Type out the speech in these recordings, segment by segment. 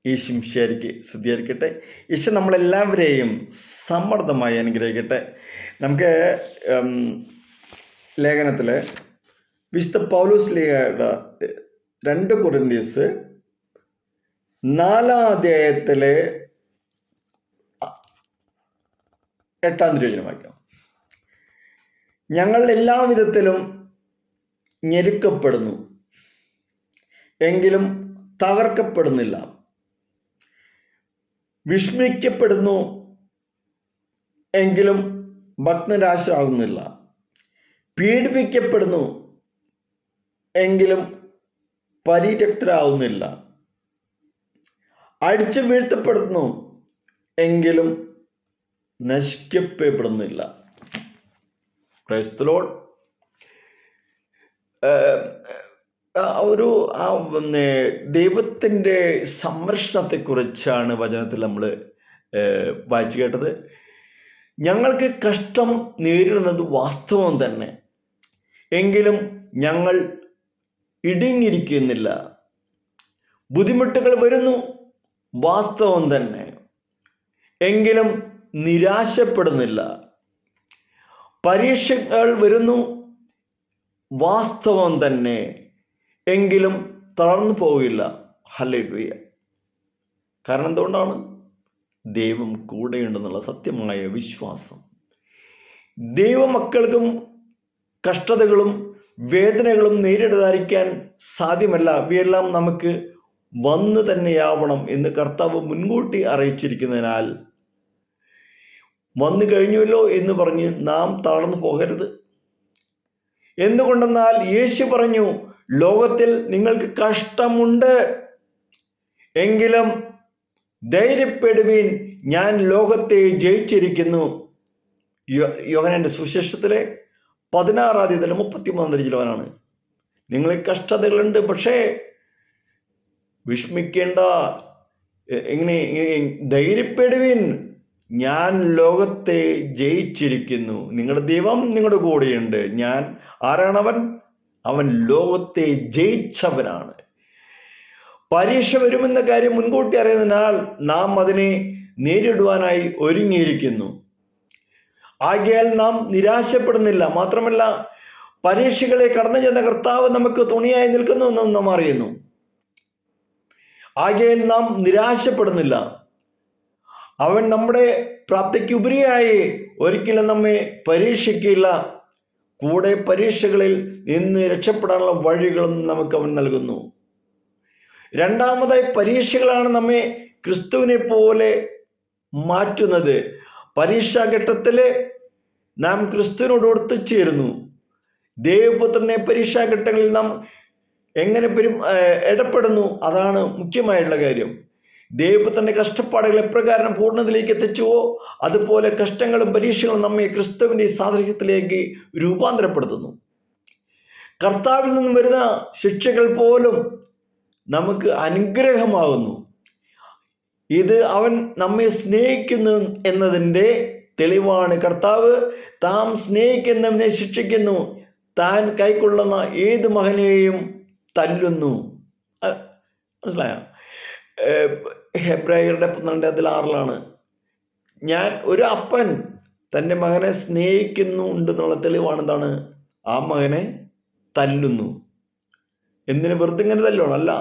ഈശംശിയായിരിക്കെ സ്തുതിയായിരിക്കട്ടെ. ഈശോ നമ്മളെല്ലാവരെയും സമൃദ്ധമായി അനുഗ്രഹിക്കട്ടെ. നമുക്ക് ലേഖനത്തിൽ വിശുദ്ധ പൗലോസ് ലീഗയുടെ 2 കൊരിന്ത്യസ് 4-ാം അധ്യായത്തിലെ 8-ാം തിരുവചനം വായിക്കാം. ഞങ്ങൾ എല്ലാവിധത്തിലും ഞെരുക്കപ്പെടുന്നു, എങ്കിലും തകർക്കപ്പെടുന്നില്ല. വിസ്മയിക്കപ്പെടുന്നു, എങ്കിലും ഭഗ്നരാശരാകുന്നില്ല. പീഡിപ്പിക്കപ്പെടുന്നു, എങ്കിലും പരിത്യക്തരാകുന്നില്ല. അടിച്ചു വീഴ്ത്തപ്പെടുന്നു, എങ്കിലും നശിക്കപ്പെടുന്നില്ല. Praise the Lord. ദൈവത്തിൻ്റെ സംരക്ഷണത്തെക്കുറിച്ചാണ് വചനത്തിൽ നമ്മൾ വായിച്ചു കേട്ടത്. ഞങ്ങൾക്ക് കഷ്ടം നേരിടുന്നത് വാസ്തവം തന്നെ, എങ്കിലും ഞങ്ങൾ ഇടുങ്ങിയിരിക്കുന്നില്ല. ബുദ്ധിമുട്ടുകൾ വരുന്നു, വാസ്തവം തന്നെ, എങ്കിലും നിരാശപ്പെടുന്നില്ല. പരീക്ഷകൾ വരുന്നു, വാസ്തവം തന്നെ, എങ്കിലും തളർന്നു പോകില്ല. ഹല്ലേലൂയ. കാരണം എന്തുകൊണ്ടാണ്? ദൈവം കൂടെയുണ്ടെന്നുള്ള സത്യമായ വിശ്വാസം. ദൈവമക്കൾക്കും കഷ്ടതകളും വേദനകളും നേരിടാതിരിക്കാൻ സാധ്യമല്ല. ഇവയെല്ലാം നമുക്ക് വന്നു തന്നെയാവണം എന്ന് കർത്താവ് മുൻകൂട്ടി അറിയിച്ചിരിക്കുന്നതിനാൽ വന്നു കഴിഞ്ഞുവല്ലോ എന്ന് പറഞ്ഞ് നാം തളർന്നു പോകരുത്. എന്തുകൊണ്ടെന്നാൽ യേശു പറഞ്ഞു, ലോകത്തിൽ നിങ്ങൾക്ക് കഷ്ടമുണ്ട്, എങ്കിലും ധൈര്യപ്പെടുവീൻ, ഞാൻ ലോകത്തെ ജയിച്ചിരിക്കുന്നു. യോഹന്നാന്റെ സുവിശേഷത്തിലെ 16-ാം അധ്യായത്തിലെ 33-ാം തിരുവചനമാണ്. നിങ്ങൾ കഷ്ടതകളുണ്ട്, പക്ഷേ വിഷമിക്കേണ്ട, എങ്ങനെ ധൈര്യപ്പെടുവീൻ, ഞാൻ ലോകത്തെ ജയിച്ചിരിക്കുന്നു. നിങ്ങളുടെ ദൈവം നിങ്ങളുടെ കൂടെയുണ്ട്. ഞാൻ ആരാണവൻ? അവൻ ലോകത്തെ ജയിച്ചവനാണ്. പരീക്ഷ വരുമെന്ന കാര്യം മുൻകൂട്ടി അറിയുന്നതിനാൽ നാം അതിനെ നേരിടുവാനായി ഒരുങ്ങിയിരിക്കുന്നു. ആകയാൽ നാം നിരാശപ്പെടുന്നില്ല. മാത്രമല്ല, പരീക്ഷകളെ കടന്നു ചെന്ന കർത്താവ് നമുക്ക് തുണയായി നിൽക്കുന്നു എന്നും നാം അറിയുന്നു. ആകയാൽ നാം നിരാശപ്പെടുന്നില്ല. അവൻ നമ്മുടെ പ്രാപ്തിക്ക് ഉപരിയായി ഒരിക്കലും നമ്മെ പരീക്ഷിക്കില്ല. കൂടെ പരീക്ഷകളിൽ നിന്ന് രക്ഷപ്പെടാനുള്ള വഴികളും നമുക്ക് അവൻ നൽകുന്നു. രണ്ടാമതായി, പരീക്ഷകളാണ് നമ്മെ ക്രിസ്തുവിനെ പോലെ മാറ്റുന്നത്. പരീക്ഷാഘട്ടത്തിൽ നാം ക്രിസ്തുവിനോട് ഒത്തുചേരുന്നു. ദൈവപുത്രനെ പരീക്ഷാഘട്ടങ്ങളിൽ നാം എങ്ങനെ ഇടപെടുന്നു, അതാണ് മുഖ്യമായിട്ടുള്ള കാര്യം. ദൈവപുത്രന്റെ കഷ്ടപ്പാടുകൾ എപ്രകാരം പൂർണ്ണതയിലേക്ക് എത്തിച്ചുവോ, അതുപോലെ കഷ്ടങ്ങളും പരീക്ഷകളും നമ്മെ ക്രിസ്തുവിൻ്റെ സാദൃശ്യത്തിലേക്ക് രൂപാന്തരപ്പെടുത്തുന്നു. കർത്താവിൽ നിന്നും വരുന്ന ശിക്ഷകൾ പോലും നമുക്ക് അനുഗ്രഹമാകുന്നു. ഇത് അവൻ നമ്മെ സ്നേഹിക്കുന്നു എന്നതിൻ്റെ തെളിവാണ്. കർത്താവ് താൻ സ്നേഹിക്കുന്നവനെ ശിക്ഷിക്കുന്നു, താൻ കൈക്കൊള്ളുന്ന ഏത് മകനെയും തല്ലുന്നു. മനസ്സിലായോ? ഹെബ്രായരുടെ 12:6 ഞാൻ ഒരു അപ്പൻ തൻ്റെ മകനെ സ്നേഹിക്കുന്നുണ്ടെന്നുള്ള തെളിവാണ് എന്താണ്? ആ മകനെ തല്ലുന്നു. എന്തിനു? വെറുതെ ഇങ്ങനെ തല്ലുവാണ്? അല്ല,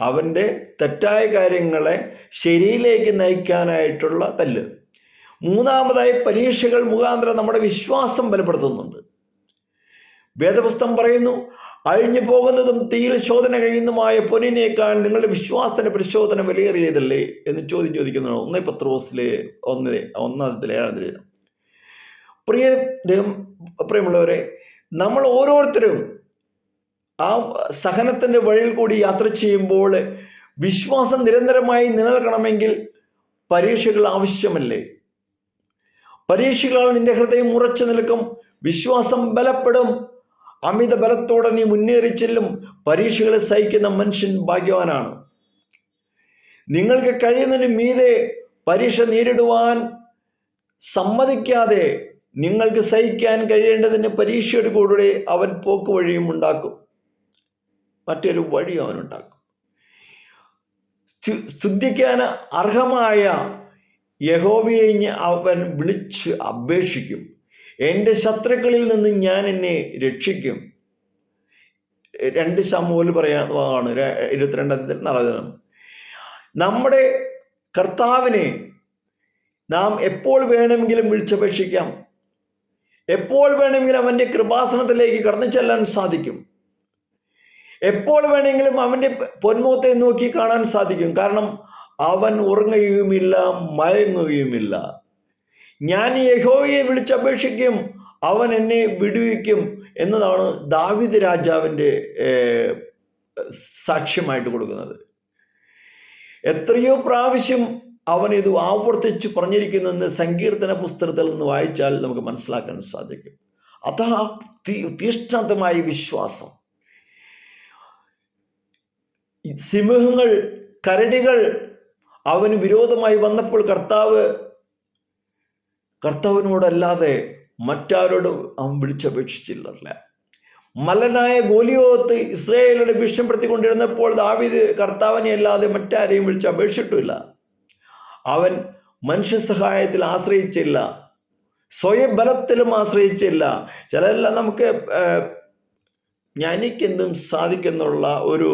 അവൻ്റെ തെറ്റായ കാര്യങ്ങളെ ശരിയിലേക്ക് നയിക്കാനായിട്ടുള്ള തല്ല്. മൂന്നാമതായി, പരീക്ഷകൾ മുഖാന്തരം നമ്മുടെ വിശ്വാസം ബലപ്പെടുത്തുന്നുണ്ട്. വേദപുസ്തകം പറയുന്നു, അഴിഞ്ഞു പോകുന്നതും തീയിൽ ശോധന കഴിയുന്നതുമായ പൊന്നിനേക്കാൾ നിങ്ങളുടെ വിശ്വാസത്തിന്റെ പരിശോധന വിലയേറിയതല്ലേ എന്ന് ചോദിക്കുന്നു. 1 പത്രോസിലെ 1-7. പ്രിയമുള്ളവരെ, നമ്മൾ ഓരോരുത്തരും ആ സഹനത്തിന്റെ വഴിയിൽ കൂടി യാത്ര ചെയ്യുമ്പോൾ വിശ്വാസം നിരന്തരമായി നിലനിൽക്കണമെങ്കിൽ പരീക്ഷകൾ ആവശ്യമല്ലേ? പരീക്ഷകളാൽ നിന്റെ ഹൃദയം ഉറച്ചു നിൽക്കും, വിശ്വാസം ബലപ്പെടും. അമിത ബലത്തോടെ നീ മുന്നേറി ചെല്ലും. പരീക്ഷകളെ സഹിക്കുന്ന മനുഷ്യൻ ഭാഗ്യവാനാണ്. നിങ്ങൾക്ക് കഴിയുന്നതിന് മീതെ പരീക്ഷ നേരിടുവാൻ സമ്മതിക്കാതെ നിങ്ങൾക്ക് സഹിക്കാൻ കഴിയേണ്ടതിന് പരീക്ഷയുടെ കൂടെ അവൻ പോക്ക് വഴിയും ഉണ്ടാക്കും. മറ്റൊരു വഴി അവനുണ്ടാക്കും. സ്തുതിക്കാൻ അർഹമായ യഹോവയെ അവൻ വിളിച്ച് അപേക്ഷിക്കും. എൻ്റെ ശത്രുക്കളിൽ നിന്ന് ഞാൻ എന്നെ രക്ഷിക്കും. 2 ശമൂവേൽ പറയാവുന്നതാണ് 22:4. നമ്മുടെ കർത്താവിനെ നാം എപ്പോൾ വേണമെങ്കിലും വിളിച്ചപേക്ഷിക്കാം. എപ്പോൾ വേണമെങ്കിലും അവൻ്റെ കൃപാസനത്തിലേക്ക് കടന്നു ചെല്ലാൻ സാധിക്കും. എപ്പോൾ വേണമെങ്കിലും അവൻ്റെ പൊന്മുഖത്തെ നോക്കി കാണാൻ സാധിക്കും. കാരണം അവൻ ഉറങ്ങുകയുമില്ല, മയങ്ങുകയുമില്ല. ഞാൻ യഹോവയെ വിളിച്ചപേക്ഷിക്കും, അവൻ എന്നെ വിടുവിക്കും എന്നതാണ് ദാവീദ് രാജാവിൻ്റെ സാക്ഷ്യമായിട്ട് കൊടുക്കുന്നത്. എത്രയോ പ്രാവശ്യം അവൻ ഇത് ആവർത്തിച്ച് പറഞ്ഞിരിക്കുന്നെന്ന് സങ്കീർത്തന പുസ്തകത്തിൽ നിന്ന് വായിച്ചാൽ നമുക്ക് മനസ്സിലാക്കാൻ സാധിക്കും. അതാ തീഷ്ണതമായ വിശ്വാസം. സിംഹങ്ങൾ, കരടികൾ അവന് വിരോധമായി വന്നപ്പോൾ കർത്താവിനോടല്ലാതെ മറ്റാരോടും അവൻ വിളിച്ചപേക്ഷിച്ചില്ല. മല്ലനായ ഗോലിയോത്ത് ഇസ്രായേലിനെ ഭീഷണിപ്പെടുത്തിക്കൊണ്ടിരുന്നപ്പോൾ ദാവീദ് കർത്താവിനെ അല്ലാതെ മറ്റാരെയും വിളിച്ചപേക്ഷിച്ചിട്ടില്ല. അവൻ മനുഷ്യ സഹായത്തിൽ ആശ്രയിച്ചില്ല, സ്വയം ബലത്തിലും ആശ്രയിച്ചില്ല. ചിലരെല്ലാം നമുക്ക് എനിക്കെന്തും സാധിക്കുന്നുള്ള ഒരു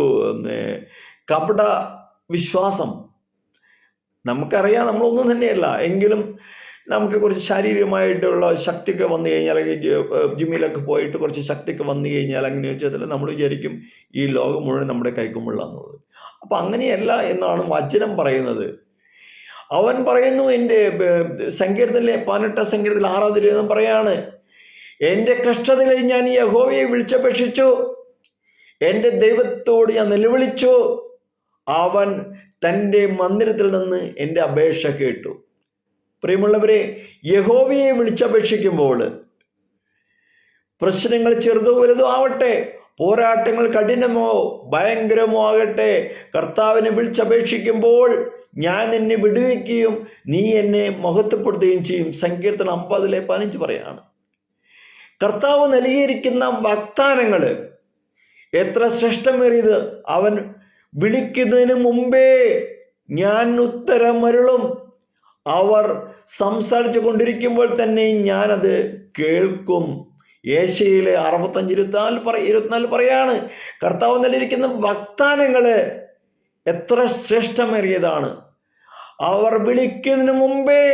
കപട വിശ്വാസം. നമുക്കറിയാം നമ്മളൊന്നും തന്നെയല്ല, എങ്കിലും നമുക്ക് കുറച്ച് ശാരീരികമായിട്ടുള്ള ശക്തിയൊക്കെ വന്നു കഴിഞ്ഞാൽ, അല്ലെങ്കിൽ ജിമ്മിലൊക്കെ പോയിട്ട് കുറച്ച് ശക്തിയൊക്കെ വന്നു കഴിഞ്ഞാൽ അങ്ങനെ വെച്ചാൽ നമ്മൾ വിചാരിക്കും ഈ ലോകം മുഴുവൻ നമ്മുടെ കൈക്കുമുള്ള എന്നുള്ളത്. അപ്പം അങ്ങനെയല്ല എന്നാണ് വചനം പറയുന്നത്. അവൻ പറയുന്നു, എൻ്റെ സങ്കീർത്തനത്തിലെ 18 സങ്കീർത്തനത്തിൽ 6 പറയാണ്, എൻ്റെ കഷ്ടതയിൽ ഞാൻ യഹോവയെ വിളിച്ചപേക്ഷിച്ചു, എൻ്റെ ദൈവത്തോട് ഞാൻ നിലവിളിച്ചു, അവൻ തൻ്റെ മന്ദിരത്തിൽ നിന്ന് എൻ്റെ അപേക്ഷ കേട്ടു. പ്രിയമുള്ളവരെ, യഹോവയെ വിളിച്ചപേക്ഷിക്കുമ്പോൾ പ്രശ്നങ്ങൾ ചെറുതോ വലുതോ ആവട്ടെ, പോരാട്ടങ്ങൾ കഠിനമോ ഭയങ്കരമോ ആകട്ടെ, കർത്താവിനെ വിളിച്ചപേക്ഷിക്കുമ്പോൾ ഞാൻ എന്നെ വിടുവിക്കുകയും നീ എന്നെ മഹത്വപ്പെടുത്തുകയും ചെയ്യും. സങ്കീർത്തനം 50:15 പറയാണ്. കർത്താവ് നൽകിയിരിക്കുന്ന വാഗ്ദാനങ്ങൾ എത്ര ശ്രേഷ്ഠമേറിയത്! അവൻ വിളിക്കുന്നതിന് മുമ്പേ ഞാൻ ഉത്തരമരുളും. അവർ സംസാരിച്ചു കൊണ്ടിരിക്കുമ്പോൾ തന്നെ ഞാനത് കേൾക്കും. യേശയ്യാ 65:24 പറയാണ്, കർത്താവ് നൽകിയിരിക്കുന്ന വാഗ്ദാനങ്ങൾ എത്ര ശ്രേഷ്ഠമേറിയതാണ്. അവർ വിളിക്കുന്നതിന് മുമ്പേ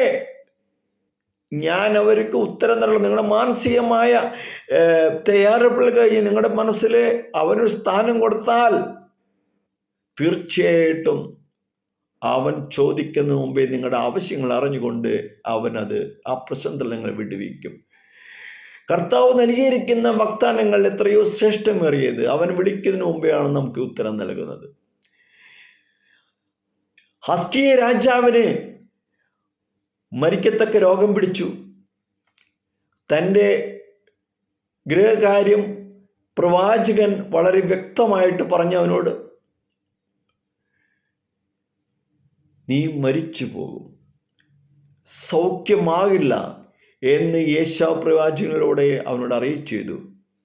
ഞാൻ അവർക്ക് ഉത്തരം തരണം. നിങ്ങളുടെ മാനസികമായ തയ്യാറെടുപ്പുകൾ കഴിഞ്ഞ് നിങ്ങളുടെ മനസ്സിൽ അവനൊരു സ്ഥാനം കൊടുത്താൽ തീർച്ചയായിട്ടും അവൻ ചോദിക്കുന്ന മുമ്പേ നിങ്ങളുടെ ആവശ്യങ്ങൾ അറിഞ്ഞുകൊണ്ട് അവനത് ആ പ്രശ്നത്തിൽ നിങ്ങൾ വിടുവിക്കും. കർത്താവ് നൽകിയിരിക്കുന്ന വാഗ്ദാനങ്ങൾ എത്രയോ ശ്രേഷ്ഠമേറിയത്. അവൻ വിളിക്കുന്നതിന് മുമ്പെയാണ് നമുക്ക് ഉത്തരം നൽകുന്നത്. ഹിസ്കീയ രാജാവിന് മരിക്കത്തക്ക രോഗം പിടിച്ചു. തൻ്റെ ഗൃഹകാര്യം പ്രവാചകൻ വളരെ വ്യക്തമായിട്ട് പറഞ്ഞു അവനോട്, നീ മരിച്ചു പോകും, സൗഖ്യമാകില്ല എന്ന് യേശയ്യാ പ്രവാചകനിലൂടെ അവനോട് അറിയിച്ചു ചെയ്തു.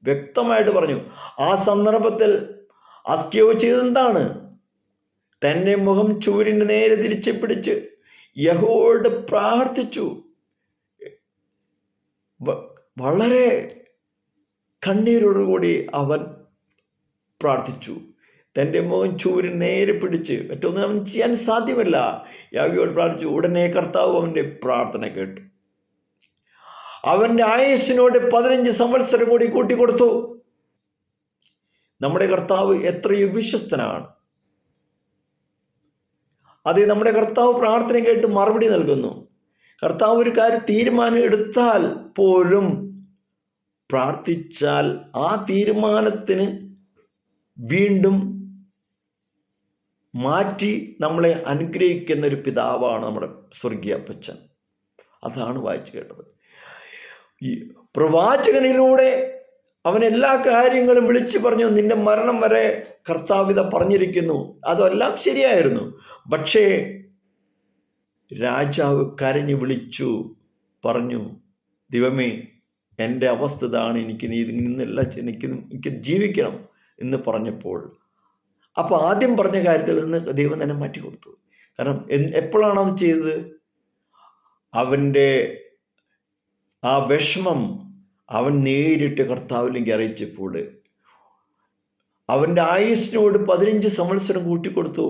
വ്യക്തമായിട്ട് പറഞ്ഞു. ആ സന്ദർഭത്തിൽ ഹിസ്കീയാവ് ചെയ്തെന്താണ്? തൻ്റെ മുഖം ചുവരിന് നേരെ തിരിച്ച് പിടിച്ച് യഹോവയോട് പ്രാർത്ഥിച്ചു. വളരെ കണ്ണീരോടുകൂടി അവൻ പ്രാർത്ഥിച്ചു. തൻ്റെ മുഖം ചുവരിന് നേരെ പിടിച്ച്, മറ്റൊന്നും അവൻ ചെയ്യാൻ സാധ്യമല്ല, യഹോവയോട് പ്രാർത്ഥിച്ചു. ഉടനെ കർത്താവ് അവൻ്റെ പ്രാർത്ഥന കേട്ടു. അവൻ്റെ ആയുസ്സിനോട് 15 സംവത്സരം കൂടി കൂട്ടിക്കൊടുത്തു. നമ്മുടെ കർത്താവ് എത്രയോ വിശ്വസ്തനാണ്. അത് നമ്മുടെ കർത്താവ് പ്രാർത്ഥന കേട്ട് മറുപടി നൽകുന്നു. കർത്താവ് ഒരു കാര്യം തീരുമാനം എടുത്താൽ പോലും പ്രാർത്ഥിച്ചാൽ ആ തീരുമാനത്തിന് വീണ്ടും മാറ്റി നമ്മളെ അനുഗ്രഹിക്കുന്ന ഒരു പിതാവാണ് നമ്മുടെ സ്വർഗീയ അപ്പച്ചൻ. അതാണ് വായിച്ചു കേട്ടത്. ഈ പ്രവാചകനിലൂടെ അവൻ എല്ലാ കാര്യങ്ങളും വിളിച്ചു പറഞ്ഞു. നിന്റെ മരണം വരെ കർത്താവിത പറഞ്ഞിരിക്കുന്നു. അതെല്ലാം ശരിയായിരുന്നു. പക്ഷേ രാജാവ് കരഞ്ഞു വിളിച്ചു പറഞ്ഞു, ദൈവമേ, എൻ്റെ അവസ്ഥ ഇതാണ്, എനിക്ക് നീ നിന്നില്ല, എനിക്ക് ജീവിക്കണം എന്ന് പറഞ്ഞപ്പോൾ അപ്പോൾ ആദ്യം പറഞ്ഞ കാര്യത്തിൽ നിന്ന് ദൈവം തന്നെ മാറ്റി കൊടുത്തു. കാരണം എപ്പോഴാണ് അത് ചെയ്തത്? അവൻ്റെ ആ വിഷമം അവൻ നേരിട്ട് കർത്താവിലേക്ക് അറിയിച്ചപ്പോൾ അവൻ്റെ ആയുസ്സിനോട് 15 സംവത്സരം കൂട്ടിക്കൊടുത്തു.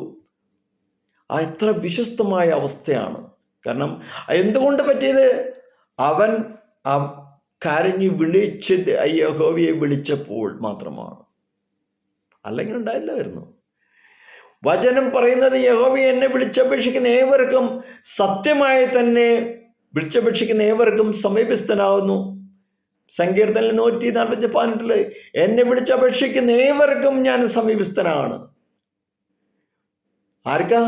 ആ എത്ര വിശ്വസ്തമായ അവസ്ഥയാണ്. കാരണം എന്തുകൊണ്ട് പറ്റിയത്? അവൻ കരഞ്ഞ് വിളിച്ച് യഹോവയെ വിളിച്ചപ്പോൾ മാത്രമാണ്. അല്ലെങ്കിൽ ഉണ്ടായില്ലായിരുന്നു. വചനം പറയുന്നത് യഹോവയെ എന്നെ വിളിച്ചപേക്ഷിക്കുന്ന ഏവർക്കും സത്യമായി തന്നെ വിളിച്ചപേക്ഷിക്കുന്ന ഏവർക്കും സമീപസ്ഥനാകുന്നു. സങ്കീർത്തനം 145 എന്നെ വിളിച്ചപേക്ഷിക്കുന്ന ഏവർക്കും ഞാൻ സമീപസ്ഥനാണ്. ആർക്കാ?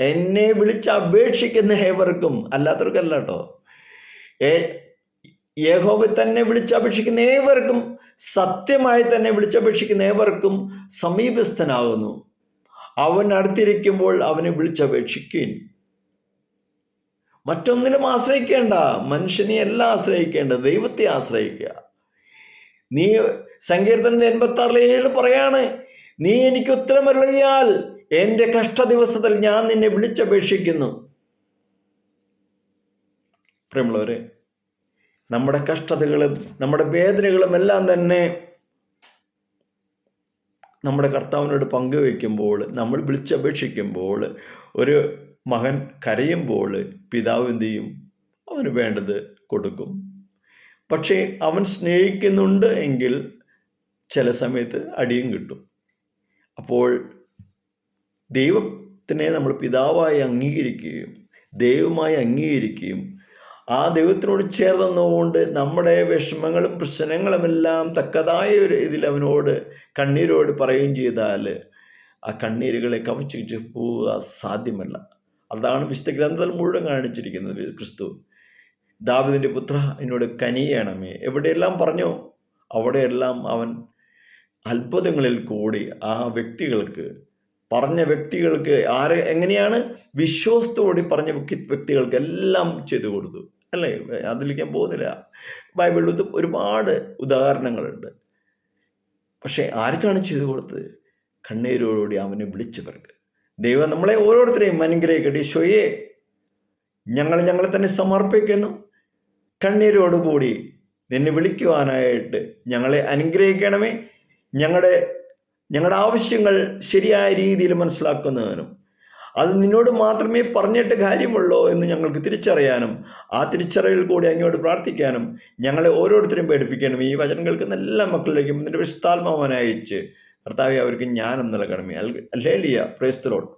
എന്നെ വിളിച്ചപേക്ഷിക്കുന്ന ഏവർക്കും, അല്ലാത്തവർക്കല്ല കേട്ടോ. യഹോവ തന്നെ വിളിച്ചപേക്ഷിക്കുന്ന ഏവർക്കും, സത്യമായി തന്നെ വിളിച്ചപേക്ഷിക്കുന്ന ഏവർക്കും സമീപസ്ഥനാകുന്നു. അവൻ അടുത്തിരിക്കുമ്പോൾ അവനെ വിളിച്ചപേക്ഷിക്കുകയും. മറ്റൊന്നിലും ആശ്രയിക്കേണ്ട, മനുഷ്യനെ എല്ലാം ആശ്രയിക്കേണ്ട, ദൈവത്തെ ആശ്രയിക്കുക. നീ സങ്കീർത്തനം 86:7 പറയാണ്, നീ എനിക്ക് ഉത്തരമരുളിയാൽ എൻ്റെ കഷ്ടദിവസത്തിൽ ഞാൻ നിന്നെ വിളിച്ചപേക്ഷിക്കുന്നു. പ്രിയമുള്ളവരെ, നമ്മുടെ കഷ്ടതകളും നമ്മുടെ വേദനകളും എല്ലാം തന്നെ നമ്മുടെ കർത്താവിനോട് പങ്കുവയ്ക്കുമ്പോൾ, നമ്മൾ വിളിച്ചപേക്ഷിക്കുമ്പോൾ, ഒരു മകൻ കരയുമ്പോൾ പിതാവ് എന്ത് ചെയ്യും? അവന് വേണ്ടത് കൊടുക്കും. പക്ഷേ അവൻ സ്നേഹിക്കുന്നുണ്ട് എങ്കിൽ ചില സമയത്ത് അടിയും കിട്ടും. അപ്പോൾ ദൈവത്തിനെ നമ്മൾ പിതാവായി അംഗീകരിക്കുകയും ദൈവമായി അംഗീകരിക്കുകയും ആ ദൈവത്തിനോട് ചേർന്നുകൊണ്ട് നമ്മുടെ വിഷമങ്ങളും പ്രശ്നങ്ങളുമെല്ലാം തക്കതായ ഒരു ഇതിൽ അവനോട് കണ്ണീരോട് പറയുകയും ചെയ്താൽ ആ കണ്ണീരുകളെ കവച്ചു പോവുക സാധ്യമല്ല. അതാണ് വിശുദ്ധ ഗ്രന്ഥത്തിൽ മുഴുവൻ കാണിച്ചിരിക്കുന്നത്. ക്രിസ്തു ദാവീദിന്റെ പുത്ര എന്നോട് കനിയണമേ എവിടെയെല്ലാം പറഞ്ഞോ അവിടെയെല്ലാം അവൻ അത്ഭുതങ്ങളിൽ കൂടി ആ വ്യക്തികൾക്ക്, പറഞ്ഞ വ്യക്തികൾക്ക് എങ്ങനെയാണ് വിശ്വാസത്തോടെ പറഞ്ഞ വ്യക്തികൾക്ക് എല്ലാം ചെയ്തു കൊടുത്തു അല്ലേ? അതിലേക്ക് ഞാൻ പോകുന്നില്ല. ബൈബിളിൽ ഒരുപാട് ഉദാഹരണങ്ങളുണ്ട്. പക്ഷെ ആർക്കാണ് ചെയ്തു കൊടുത്തത്? കണ്ണീരോടുകൂടി അവനെ വിളിച്ചവർക്ക്. ദൈവം നമ്മളെ ഓരോരുത്തരെയും അനുഗ്രഹിക്കട്ടെ. ഈശോയെ, ഞങ്ങളെ തന്നെ സമർപ്പിക്കുന്നു. കണ്ണീരോടുകൂടി നിന്നെ വിളിക്കുവാനായിട്ട് ഞങ്ങളെ അനുഗ്രഹിക്കണമേ. ഞങ്ങളുടെ ആവശ്യങ്ങൾ ശരിയായ രീതിയിൽ മനസ്സിലാക്കുന്നതിനും അത് നിന്നോട് മാത്രമേ പറഞ്ഞിട്ട് കാര്യമുള്ളൂ എന്ന് ഞങ്ങൾക്ക് തിരിച്ചറിയാനും ആ തിരിച്ചറിവിൽ കൂടി അങ്ങോട്ട് പ്രാർത്ഥിക്കാനും ഞങ്ങളെ ഓരോരുത്തരും പഠിപ്പിക്കണം. ഈ വചനം കേൾക്കുന്ന എല്ലാ മക്കളിലേക്കും നിന്റെ വിശുദ്ധാത്മാവനെ അയച്ച് കർത്താവേ അവർക്ക് ജ്ഞാനം നൽകണമേ. Hallelujah, praise the Lord.